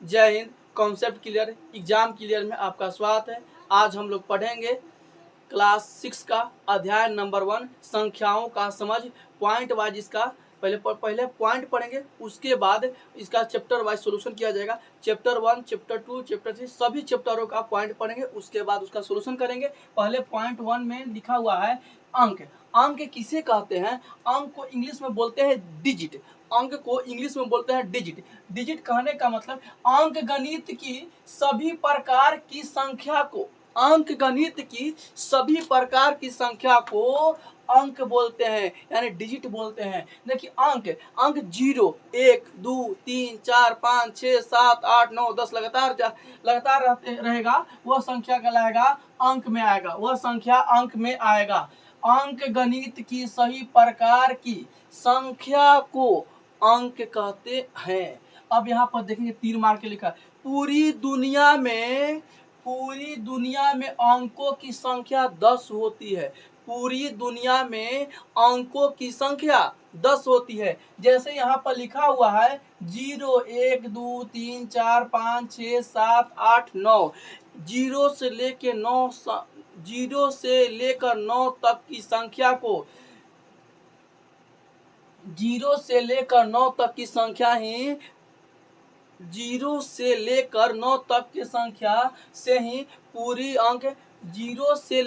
जय Hind. Concept clear, exam clear में आपका स्वागत है। आज हम लोग पढ़ेंगे क्लास 6 का अध्याय नंबर 1 संख्याओं का समझ। पॉइंट वाइज इसका पहले पॉइंट पढ़ेंगे, उसके बाद इसका चैप्टर वाइज सॉल्यूशन किया जाएगा। चैप्टर 1, चैप्टर 2, चैप्टर 3 सभी चैप्टरों का पॉइंट पढ़ेंगे, उसके बाद उसका सॉल्यूशन करेंगे। पहले पॉइंट 1 में लिखा हुआ है अंक। अंक किसे कहते हैं? अंक को इंग्लिश में बोलते हैं डिजिट। अंक को इंग्लिश में बोलते हैं डिजिट। डिजिट कहने का मतलब अंक गणित की सभी प्रकार की संख्या को, अंक गणित की सभी प्रकार की संख्या को अंक बोलते हैं, यानी डिजिट बोलते हैं। देखिए अंक अंक 0, 1, 2, 3, 4, 5, 6, 7, 8, 9, 10 लगातार रहेगा, वह संख्या कहलाएगा अंक में आएगा, वह संख्या अंक में आएगा। अंक गणित की सभी प्रकार की संख्या को अंक कहते हैं। अब यहाँ पर देखेंगे तीर मार के लिखा है, पूरी दुनिया में अंकों की संख्या 10 होती है। पूरी दुनिया में अंकों की संख्या 10 होती है। जैसे यहाँ पर लिखा हुआ है 0, 1, 2, 3, 4, 5, 6, 7, 8, 9। 0 से लेकर 9 तक की संख्या को 0 से लेकर 9 तक की संख्या ही 0 से लेकर 9 तक की संख्या से ही पूरी अंक 0 से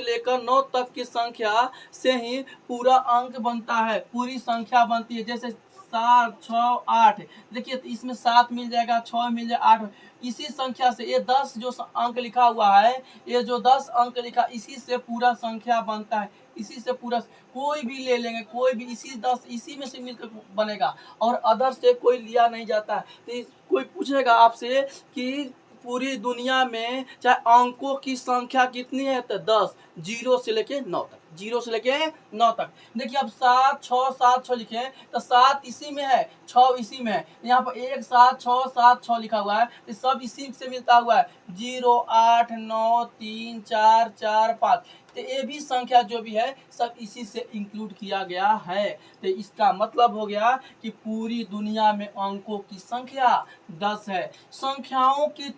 लेकर 9 तक की संख्या से ही पूरा अंक बनता है, पूरी संख्या बनती है। जैसे 7, 6, 8, देखिए तो इसमें 7 मिल जाएगा, 6 मिल जाएगा, 8। इसी संख्या से ये 10 जो अंक लिखा हुआ है, ये जो 10 अंक लिखा, इसी से पूरा संख्या बनता है। इसी से पूरा कोई भी ले लेंगे, कोई भी इसी में से मिलकर बनेगा, और अदर से कोई लिया नहीं जाता है। तो कोई पूछेगा आपसे कि पूरी दुनिया में चाहे अंकों की संख्या कितनी है, तो 10, 0 से लेके 9 तक, 0 से लेके 9 तक। देखिए अब 7, 6 लिखे तो 7 इसी में है, 6 इसी में है। यहाँ पर 1, 7, 6, 7, 6 लिखा हुआ है, तो सब इसी से मिलता हुआ है। 0, 8, 9, 3, 4, 4, 5, तो ये भी संख्या जो भी है सब इसी से इंक्लूड किया गया है। तो इसका मतलब हो गया कि पूरी दुनिया में अंकों की संख्या 10 है। संख्याओं की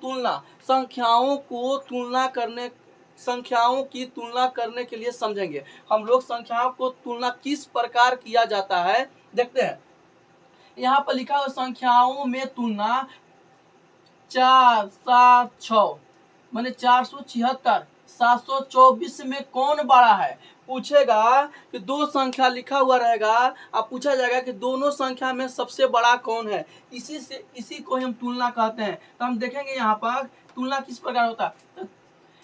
तुलना करने के लिए समझेंगे हम लोग संख्याओं को तुलना किस प्रकार किया जाता है। देखते हैं यहाँ पर लिखा हुआ संख्याओं में तुलना 4, 7, 6 माने 476, 724 में कौन बड़ा है। पूछेगा कि दो संख्या लिखा हुआ रहेगा, अब पूछा जाएगा कि दोनों संख्या में सबसे बड़ा कौन है। इसी को हम तुलना कहते हैं। तो हम देखेंगे यहाँ पर तुलना किस प्रकार होता है।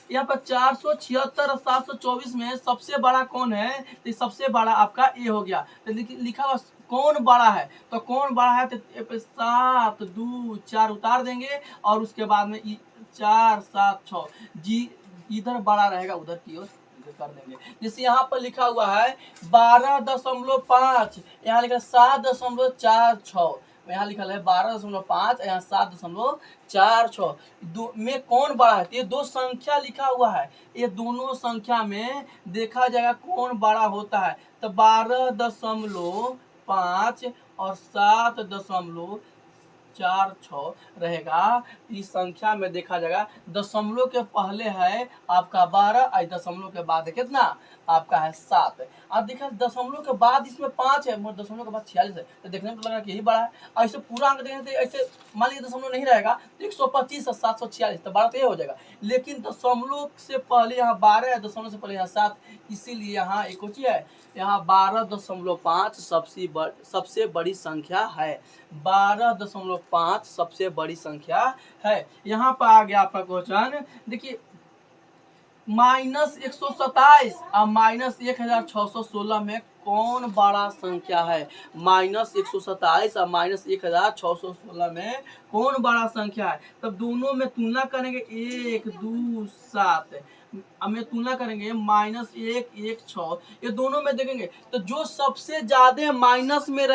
यहाँ पर 476 और 724 में सबसे बड़ा कौन है, तो सबसे बड़ा आपका ए हो गया। तो लिखा हुआ कौन बड़ा है, तो कौन बड़ा है, तो 7, 2, 4 उतार देंगे, और उसके बाद में 4, 7, 6 जी इधर बड़ा रहेगा, उधर की ओर कर देंगे। जैसे यहाँ पर लिखा हुआ है 12.5, यहाँ लिखा 7.46, यहाँ लिखा है 12.5, यहाँ 7.46 में कौन बड़ा है। ये दो संख्या लिखा हुआ है, ये दोनों संख्या में देखा जाएगा कौन बड़ा होता है। तो 12.5 और 7.46 रहेगा। इस संख्या में देखा जाएगा दशमलव के पहले है आपका 12, और दशमलव के बाद कितना आपका है 7। अब देखा दशमलव के बाद इसमें 5 है, दशमलव के बाद 46 है, तो देखने में तो लग रहा है कि यही बड़ा है। ऐसे पूरा अंक देखें तो ऐसे मान लीजिए दशमलव नहीं रहेगा तो 125 और 746, तो 12 तो ये हो जाएगा। लेकिन दशमलव से पहले यहाँ 12 है, दशमलव से पहले यहाँ 7, इसीलिए यहाँ एक होती है, यहाँ 12.5 सबसे बड़ी संख्या है। 12.5 सबसे बड़ी संख्या है। यहाँ पर आ गया आपका क्वेश्चन, देखिए -127 और -1616 में कौन बड़ा संख्या है। -127 और -1616 में कौन बड़ा संख्या है। तब दोनों में तुलना करेंगे, 1, 2, 7 में तुलना करेंगे, -1, 1, 6, ये दोनों में देखेंगे तो जो सबसे ज्यादा माइनस में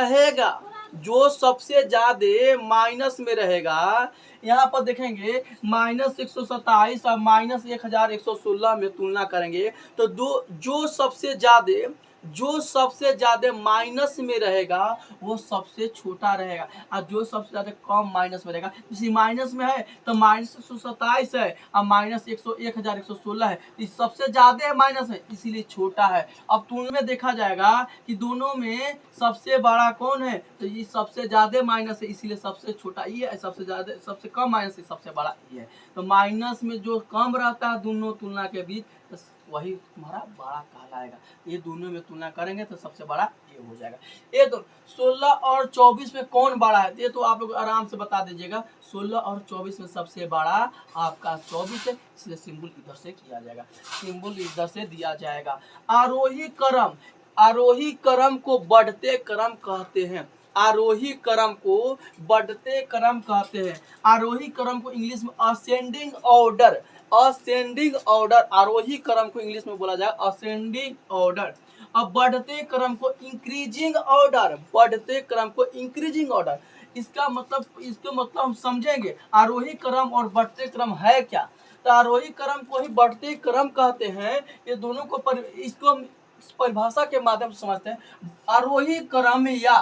रहेगा, यहाँ पर देखेंगे -127 और -1116 में तुलना करेंगे तो जो सबसे ज्यादा जो सबसे ज्यादा माइनस में रहेगा वो सबसे छोटा रहेगा, और जो सबसे ज्यादा कम माइनस में रहेगा, इसी माइनस में है तो माइनस 127 है और माइनस 1116 है, इस सबसे ज्यादा माइनस है इसीलिए छोटा है। अब तुलना में देखा जाएगा कि दोनों में सबसे बड़ा कौन है, तो ये सबसे ज्यादा माइनस है इसीलिए सबसे छोटा ये है, सबसे ज्यादा सबसे कम माइनस है सबसे बड़ा ये है। तो माइनस में जो कम रहता है दोनों तुलना के बीच तो वही तुम्हारा बड़ा कहलाएगा। ये दोनों में तुलना करेंगे तो सबसे बड़ा ये हो जाएगा। ये तो 16 और 24 में कौन बड़ा है ये तो आप लोग आराम से बता दीजिएगा। 16 और 24 में सबसे बड़ा आपका 24 है, इसलिए सिंबल इधर से किया जाएगा, सिंबल इधर से दिया जाएगा। आरोही क्रम को बढ़ते क्रम कहते हैं। आरोही क्रम को बढ़ते क्रम कहते हैं। आरोही क्रम को इंग्लिश में असेंडिंग ऑर्डर, असेंडिंग ऑर्डर आरोही क्रम को इंग्लिश में बोला जाए असेंडिंग ऑर्डर। अब बढ़ते क्रम को इंक्रीजिंग ऑर्डर, बढ़ते क्रम को इंक्रीजिंग ऑर्डर। इसका मतलब हम समझेंगे आरोही क्रम और बढ़ते क्रम है क्या। तो आरोही क्रम को ही बढ़ते क्रम कहते हैं। ये दोनों को इसको परिभाषा के माध्यम से समझते हैं। आरोही क्रम या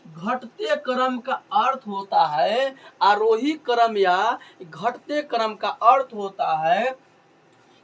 घटते क्रम का अर्थ होता है, आरोही क्रम या घटते क्रम का अर्थ होता है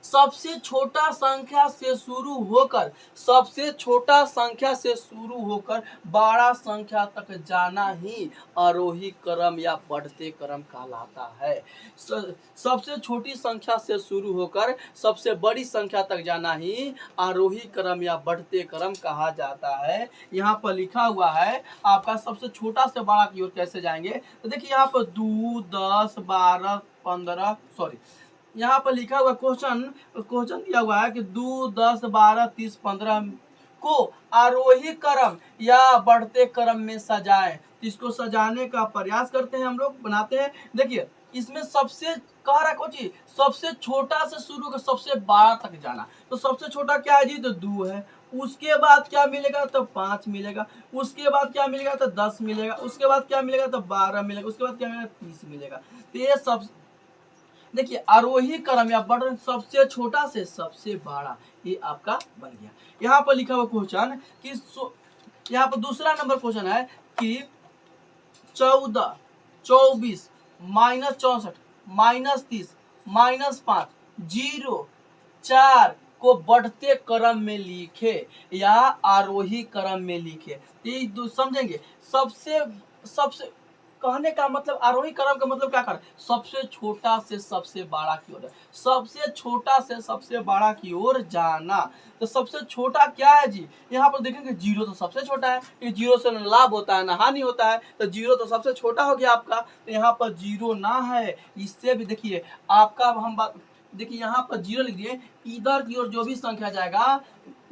सबसे छोटा संख्या से शुरू होकर, सबसे छोटा संख्या से शुरू होकर बड़ा संख्या तक जाना ही आरोही क्रम या बढ़ते क्रम कहलाता है। सबसे छोटी संख्या से शुरू होकर सबसे बड़ी संख्या तक जाना ही आरोही क्रम या बढ़ते क्रम कहा जाता है। यहाँ पर लिखा हुआ है आपका सबसे छोटा से बड़ा की ओर कैसे जाएंगे, तो देखिए यहाँ पर 2, 10, 12, 15 सॉरी यहाँ पर लिखा हुआ क्वेश्चन दिया हुआ है कि 2, 10, 12, 30, 15 को आरोही क्रम या बढ़ते क्रम में सजाएं। इसको सजाने का प्रयास करते हैं हम लोग, बनाते हैं। देखिए इसमें सबसे कह रहा है सबसे छोटा से शुरू कर सबसे बड़ा तक जाना। तो सबसे छोटा क्या है जी, तो 2 है। उसके बाद क्या मिलेगा, तो 5 मिलेगा। उसके बाद क्या मिलेगा, तो 10 मिलेगा। उसके बाद क्या मिलेगा, तो 12 मिलेगा। उसके बाद क्या मिलेगा, 30 मिलेगा। तो ये सब देखिए आरोही क्रम या बढ़ सबसे छोटा से सबसे बड़ा ये आपका बन गया। यहाँ पर लिखा हुआ क्वेश्चन कि यहाँ पर दूसरा नंबर क्वेश्चन है कि 14, 24, -64, -30, -5, 0, 4 को बढ़ते क्रम में लिखे या आरोही क्रम में लिखे। ये समझेंगे। सबसे कहने का मतलब आरोही क्रम का मतलब क्या कर, सबसे छोटा से सबसे बड़ा की ओर, सबसे छोटा से सबसे बड़ा की ओर जाना। तो सबसे छोटा क्या है जी, यहाँ पर देखेंगे 0 तो सबसे छोटा है, ये 0 से न लाभ होता है ना हानि होता है, तो 0 तो सबसे छोटा हो गया आपका। तो यहाँ पर 0 ना है, इससे भी देखिए आपका हम बात देखिए यहाँ पर 0 लिख दिए, इधर की ओर जो भी संख्या जाएगा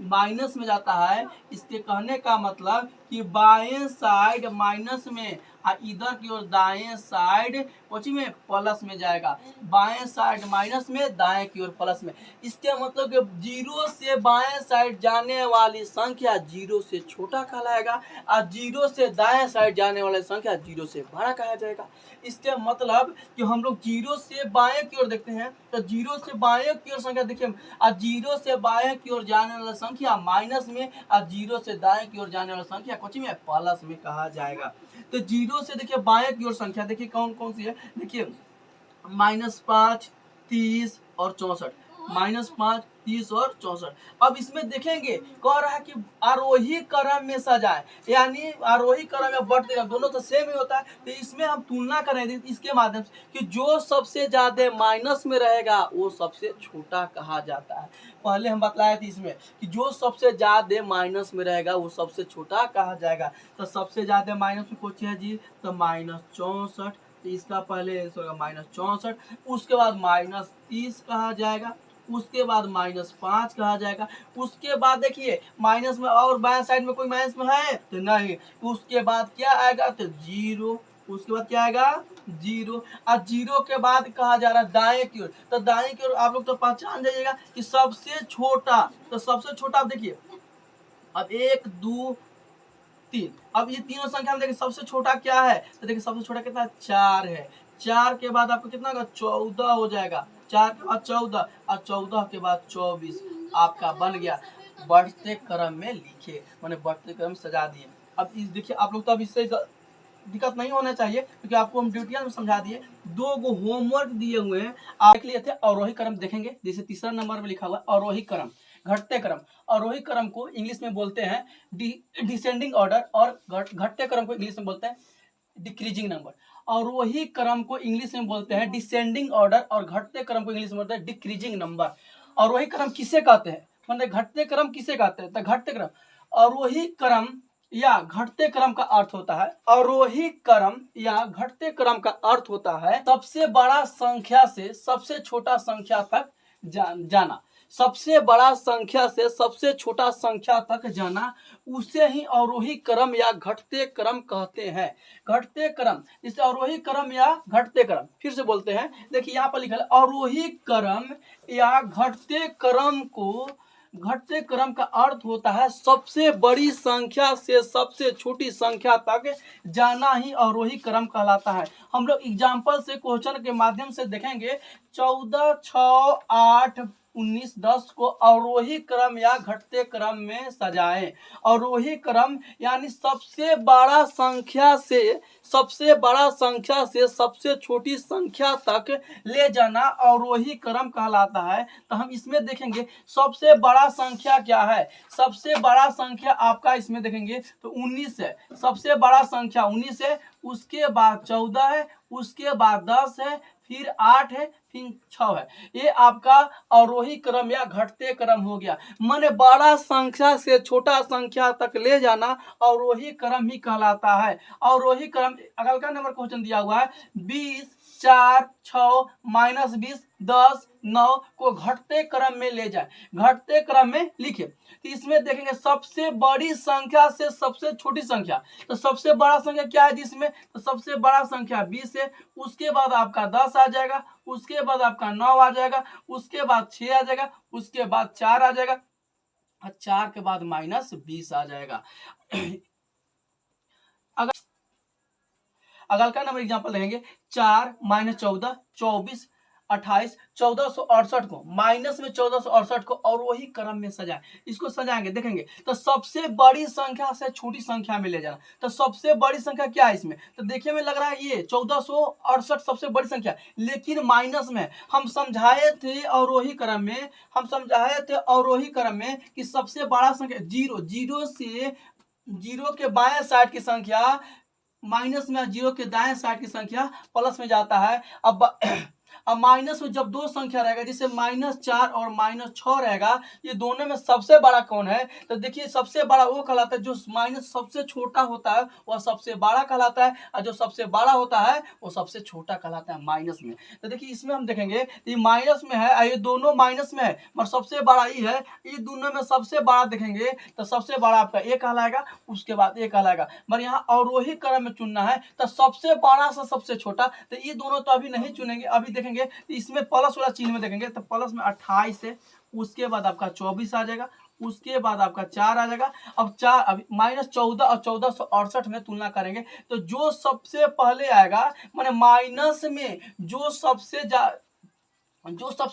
माइनस में जाता है। इसके कहने का मतलब कि बाएं साइड माइनस में और इधर की ओर दाएं साइड कोची में प्लस में जाएगा। बाएं साइड माइनस में, दाएं की ओर प्लस में। इसके मतलब कि 0 से बाएं साइड जाने वाली संख्या 0 से छोटा कहलाएगा और 0 से दाएं साइड जाने वाली संख्या 0 से बड़ा कहा जाएगा। इसके मतलब कि हम लोग 0 से बाएं की ओर देखते हैं तो 0 से बाएं की ओर संख्या देखिए, और 0 से बाएं की ओर जाने वाला संख्या माइनस में और 0 से दाएं की ओर जाने वाला संख्या कुछ में प्लस में कहा जाएगा। तो 0 से देखिए बाएं की ओर संख्या देखिए कौन कौन सी है, देखिए -5, 30 और 64, -5, 30 और 64। अब इसमें देखेंगे कह रहा है कि आरोही क्रम में सजाए, यानी आरोही क्रम में बढ़ते क्रम दोनों तो सेम ही होता है। तो इसमें हम तुलना करेंगे इसके माध्यम से कि जो सबसे ज्यादा माइनस में रहेगा वो सबसे छोटा कहा जाता है। पहले हम बतलाए थे इसमें कि जो सबसे ज्यादा माइनस में रहेगा वो सबसे छोटा कहा जाएगा। तो सबसे ज्यादा माइनस में कुछ है जी, तो -64, इसका पहले -64, उसके बाद -30 कहा जाएगा, उसके बाद -5 कहा जाएगा। उसके बाद देखिए माइनस में और बाएं साइड में कोई माइनस में है तो नहीं। उसके बाद क्या आएगा, तो 0। उसके बाद क्या आएगा, 0। और 0 के बाद कहा जा रहा है दाएं की ओर। तो दाएं की ओर आप लोग तो पहचान जाइएगा कि सबसे छोटा, तो सबसे छोटा आप देखिए अब 1, 2, 3, अब ये तीनों संख्या में देखिए सबसे छोटा क्या है, तो देखिए सबसे छोटा कितना 4 है। 4 के बाद आपको कितना होगा, 14 हो जाएगा। 4 के बाद 14 और 14 के बाद 24। आपका बन गया। बढ़ते क्रम में लिखे, मैंने बढ़ते क्रम सजा दिए। अब इस देखिए आप लोग तो अब इससे दिक्कत नहीं होना चाहिए क्योंकि आपको हम ड्यूटियां में समझा दिए। दो गो होमवर्क दिए हुए हैं आप देख लिए थे। अवरोही क्रम देखेंगे, जैसे तीसरा नंबर में लिखा हुआ अवरोही क्रम, घटते क्रम। अवरोही क्रम को इंग्लिश में बोलते हैं डिसेंडिंग ऑर्डर, और घटते क्रम को इंग्लिश में बोलते हैं डिक्रीजिंग नंबर। अवरोही क्रम को इंग्लिश में बोलते हैं डिसेंडिंग ऑर्डर, और घटते क्रम को इंग्लिश में बोलते हैं डिक्रीजिंग नंबर। अवरोही क्रम किसे कहते हैं, मतलब घटते क्रम किसे कहते हैं, तो घटते क्रम, अवरोही क्रम या घटते क्रम का अर्थ होता है, अवरोही क्रम या घटते क्रम का अर्थ होता है सबसे बड़ा संख्या से सबसे छोटा संख्या तक जाना। सबसे बड़ा संख्या से सबसे छोटा संख्या तक जाना, उसे ही अवरोही क्रम या घटते क्रम कहते हैं। घटते क्रम, इसे अवरोही क्रम या घटते क्रम फिर से बोलते हैं। देखिए यहाँ पर लिखा है अवरोही क्रम या घटते क्रम को, घटते क्रम का अर्थ होता है सबसे बड़ी संख्या से सबसे छोटी संख्या तक जाना ही अवरोही क्रम कहलाता है। हम लोग एग्जाम्पल से क्वेश्चन के माध्यम से देखेंगे। 14, 6, 8, 19, 10 को अवरोही क्रम या घटते क्रम में सजाएं। अवरोही क्रम यानी सबसे बड़ा संख्या से सबसे छोटी संख्या तक ले जाना अवरोही क्रम कहलाता है। तो हम इसमें देखेंगे सबसे बड़ा संख्या क्या है। सबसे बड़ा संख्या आपका इसमें देखेंगे तो 19 है। सबसे बड़ा संख्या 19 है, उसके बाद 14 है, उसके बाद 10 है, फिर 8 है, फिर 6 है। ये आपका अवरोही क्रम या घटते क्रम हो गया। माने बड़ा संख्या से छोटा संख्या तक ले जाना अवरोही क्रम ही कहलाता है। अवरोही क्रम अगल का नंबर क्वेश्चन दिया हुआ है 20, 4, 6, -20, 10, 9 को घटते क्रम में ले जाए, घटते क्रम में लिखे। तो इसमें देखेंगे सबसे बड़ी संख्या से सबसे छोटी संख्या, तो सबसे बड़ा संख्या क्या है जिसमें, तो सबसे बड़ा संख्या 20 है, उसके बाद आपका 10 आ जाएगा, उसके बाद आपका 9 आ जाएगा, उसके बाद 6 आ जाएगा, उसके बाद 4 आ जाएगा, और 4 के बाद -20 आ जाएगा। अगल का नंबर एग्जांपल देखेंगे 4 -14 24 28 1468 को माइनस में 1468 को और वही क्रम में सजाए। इसको सजाएंगे देखेंगे तो सबसे बड़ी संख्या से छोटी संख्या में ले जाना। तो सबसे बड़ी संख्या क्या है इसमें, तो देखिए में लग रहा है ये 1468 सबसे बड़ी संख्या, लेकिन माइनस में हम समझाए थे और वही क्रम में, हम समझाए थे और वही क्रम में कि सबसे बड़ा संख्या जीरो के बाएं साइड की संख्या माइनस में, जीरो के दाएं साइड की संख्या प्लस में जाता है। अब माइनस में जब दो संख्या रहेगा जैसे -4 और -6 रहेगा, ये दोनों में सबसे बड़ा कौन है, तो देखिए सबसे बड़ा वो कहलाता है जो माइनस सबसे छोटा होता है वह सबसे बड़ा कहलाता है, और जो सबसे बड़ा होता है वो सबसे छोटा कहलाता है माइनस में। तो देखिए इसमें हम देखेंगे ये माइनस में है, ये दोनों माइनस में है, मगर सबसे बड़ा ये है, ये दोनों में सबसे बड़ा देखेंगे तो सबसे बड़ा आपका ए कहलाएगा, उसके बाद ए कहलाएगा। मगर यहाँ अवरोही क्रम में चुनना है तो सबसे बड़ा से सबसे छोटा, तो ये दोनों तो अभी नहीं चुनेंगे, अभी देखेंगे इसमें प्लस वाला चिन्ह में देखेंगे तो प्लस में 28 है, उसके बाद आपका 24 आ जाएगा, उसके बाद आपका 4 आ जाएगा। अब 4 अभी -14 और 1468 में तुलना करेंगे तो जो सबसे पहले आएगा माने माइनस में जो सबसे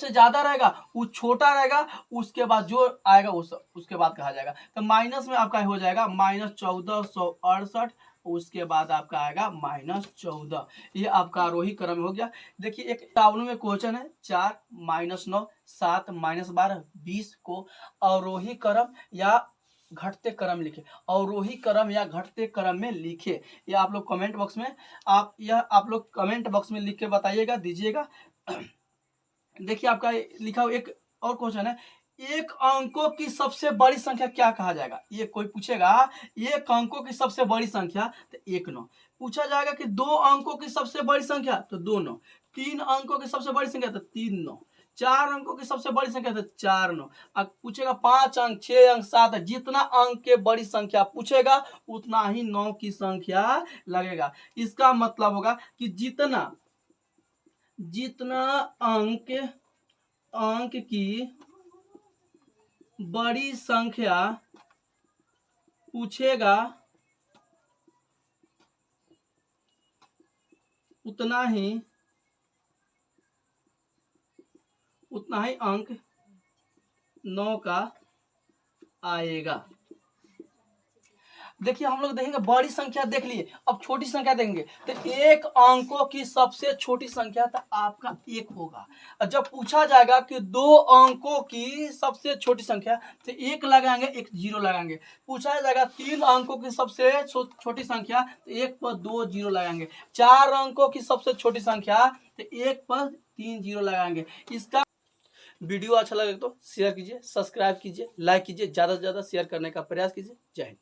ज्यादा रहेगा वो छोटा रहेगा, उसके बाद जो आएगा उसके बाद कहा जाएगा। तो माइनस में आपका हो जाएगा -1468, उसके बाद आपका आएगा -14। ये आपका आरोही क्रम हो गया। देखिए एक प्रॉब्लम में क्वेश्चन है 4 -9 7 -12 20 को अवरोही क्रम या घटते क्रम लिखे, अवरोही क्रम या घटते क्रम में लिखे। ये आप लोग कमेंट बॉक्स में लिख के बताइएगा, दीजिएगा। देखिए आपका लिखा हुआ एक और क्वेश्चन है, एक अंकों की सबसे बड़ी संख्या क्या कहा जाएगा। ये कोई पूछेगा एक अंकों की सबसे बड़ी संख्या तो 1 9 पूछा जाएगा कि 2 अंकों की सबसे बड़ी संख्या तो 2 9, 3 अंकों की सबसे बड़ी संख्या तो 3 9, 4 अंकों की सबसे बड़ी संख्या तो 4 9। अब पूछेगा 5 अंक 6 अंक 7, जितना अंक के बड़ी संख्या पूछेगा उतना ही 9 की संख्या लगेगा। इसका मतलब होगा कि जितना अंक की बड़ी संख्या पूछेगा उतना ही अंक 9 का आएगा। देखिए हम लोग देखेंगे बड़ी संख्या देख लिए, अब छोटी संख्या देंगे तो एक अंकों की सबसे छोटी संख्या तो आपका 1 होगा। और जब पूछा जाएगा कि 2 अंकों की सबसे छोटी संख्या तो 1 लगाएंगे, एक 0 लगाएंगे। पूछा जाएगा 3 अंकों की सबसे छोटी संख्या तो 1 पर 2 0 लगाएंगे। 4 अंकों की सबसे छोटी संख्या तो 1 पर 3 0 लगाएंगे। इसका वीडियो अच्छा लगे तो शेयर कीजिए, सब्सक्राइब कीजिए, लाइक कीजिए, ज़्यादा से ज़्यादा शेयर करने का प्रयास कीजिए। जय हिंद।